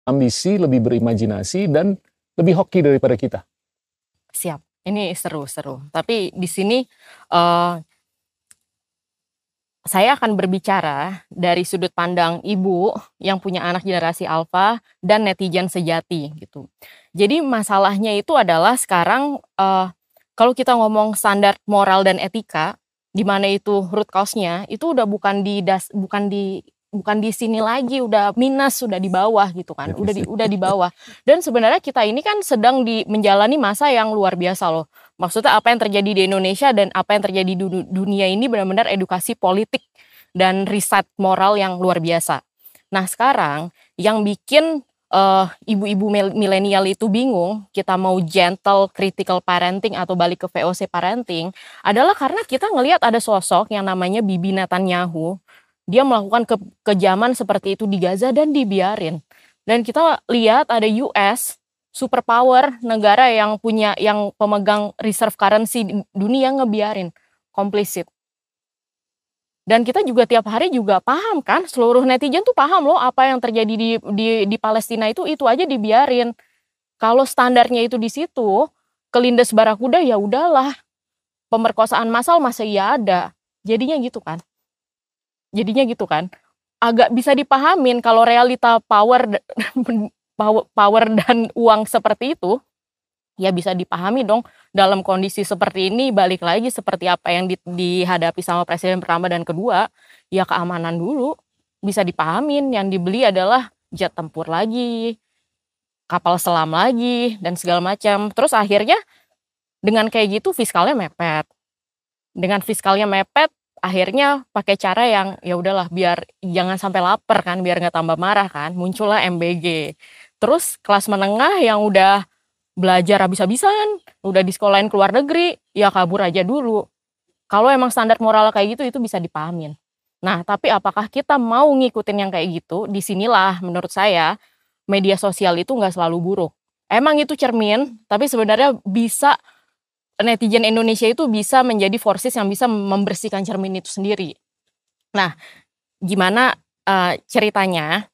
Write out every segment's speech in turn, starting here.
ambisi, lebih berimajinasi, dan lebih hoki daripada kita. Siap, ini seru-seru. Tapi di sini saya akan berbicara dari sudut pandang ibu yang punya anak generasi alfa dan netizen sejati gitu. Jadi masalahnya itu adalah sekarang kalau kita ngomong standar moral dan etika, di mana itu root cause-nya itu udah bukan di sini lagi, udah minus, sudah di bawah gitu kan, udah di bawah. Dan sebenarnya kita ini kan sedang menjalani masa yang luar biasa loh. Maksudnya apa yang terjadi di Indonesia dan apa yang terjadi di dunia ini benar-benar edukasi politik dan riset moral yang luar biasa. Nah sekarang yang bikin ibu-ibu milenial itu bingung, kita mau gentle critical parenting atau balik ke VOC parenting, adalah karena kita ngelihat ada sosok yang namanya Bibi Netanyahu. Dia melakukan kekejaman seperti itu di Gaza dan dibiarin. Dan kita lihat ada US, superpower negara yang pemegang reserve currency dunia ngebiarin, komplisит. Dan kita juga tiap hari juga paham kan, seluruh netizen tuh paham loh apa yang terjadi di Palestina itu aja dibiarin. Kalau standarnya itu di situ, kelindes barakuda ya udahlah. Pemerkosaan massal masih ya ada. Jadinya gitu kan. Agak bisa dipahamin kalau realita power dan uang seperti itu, ya bisa dipahami dong dalam kondisi seperti ini. Balik lagi seperti apa yang dihadapi sama presiden pertama dan kedua, ya keamanan dulu. Bisa dipahamin, yang dibeli adalah jet tempur lagi, kapal selam lagi, dan segala macam. Terus akhirnya dengan kayak gitu fiskalnya mepet. Akhirnya pakai cara yang ya udahlah biar jangan sampai lapar kan, biar nggak tambah marah kan, muncullah MBG. Terus kelas menengah yang udah belajar habis-habisan, udah di sekolahin ke luar negeri, ya kabur aja dulu. Kalau emang standar moral kayak gitu itu bisa dipahamin. Nah, tapi apakah kita mau ngikutin yang kayak gitu? Disinilah menurut saya media sosial itu nggak selalu buruk. Emang itu cermin, tapi sebenarnya bisa netizen Indonesia itu bisa menjadi forces yang bisa membersihkan cermin itu sendiri. Nah, gimana ceritanya?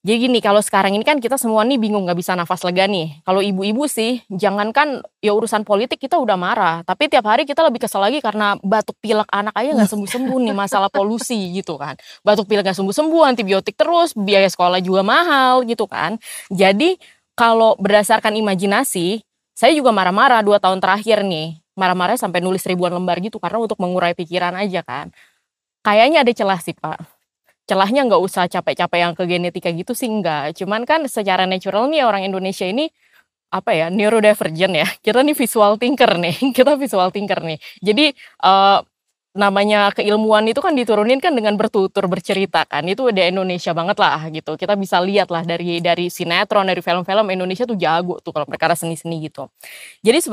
Jadi gini, kalau sekarang ini kan kita semua nih bingung, nggak bisa nafas lega nih. Kalau ibu-ibu sih, jangankan ya urusan politik kita udah marah, tapi tiap hari kita lebih kesel lagi karena batuk pilek anak aja nggak sembuh-sembuh nih, masalah polusi gitu kan. Batuk pilek nggak sembuh-sembuh, antibiotik terus, biaya sekolah juga mahal gitu kan. Jadi kalau berdasarkan imajinasi, saya juga marah-marah 2 tahun terakhir nih. Marah-marah sampai nulis ribuan lembar gitu karena untuk mengurai pikiran aja kan. Kayaknya ada celah sih Pak. Celahnya nggak usah capek-capek yang ke genetika gitu sih enggak. Cuman kan secara natural nih orang Indonesia ini apa ya, neurodivergent ya. Kita nih visual thinker nih. Kita visual thinker nih. Jadi namanya keilmuan itu kan diturunin kan dengan bertutur bercerita kan. Itu udah Indonesia banget lah gitu. Kita bisa lihat lah dari sinetron, dari film-film Indonesia tuh jago tuh kalau perkara seni-seni gitu. Jadi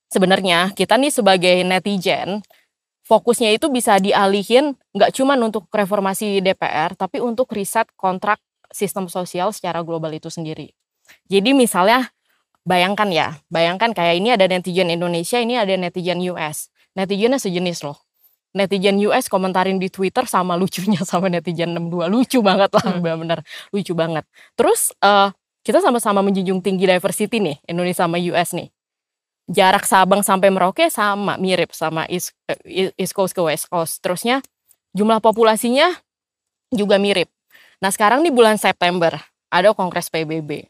sebenarnya kita nih sebagai netizen fokusnya itu bisa dialihin nggak cuma untuk reformasi DPR, tapi untuk riset kontrak sistem sosial secara global itu sendiri. Jadi misalnya bayangkan kayak ini ada netizen Indonesia, ini ada netizen US. Netizennya sejenis loh. Netizen US komentarin di Twitter sama lucunya sama netizen 62. Lucu banget lah, benar-benar lucu banget. Terus kita sama-sama menjunjung tinggi diversity nih, Indonesia sama US nih. Jarak Sabang sampai Merauke sama, mirip sama East Coast ke West Coast. Terusnya jumlah populasinya juga mirip. Nah sekarang di bulan September ada Kongres PBB.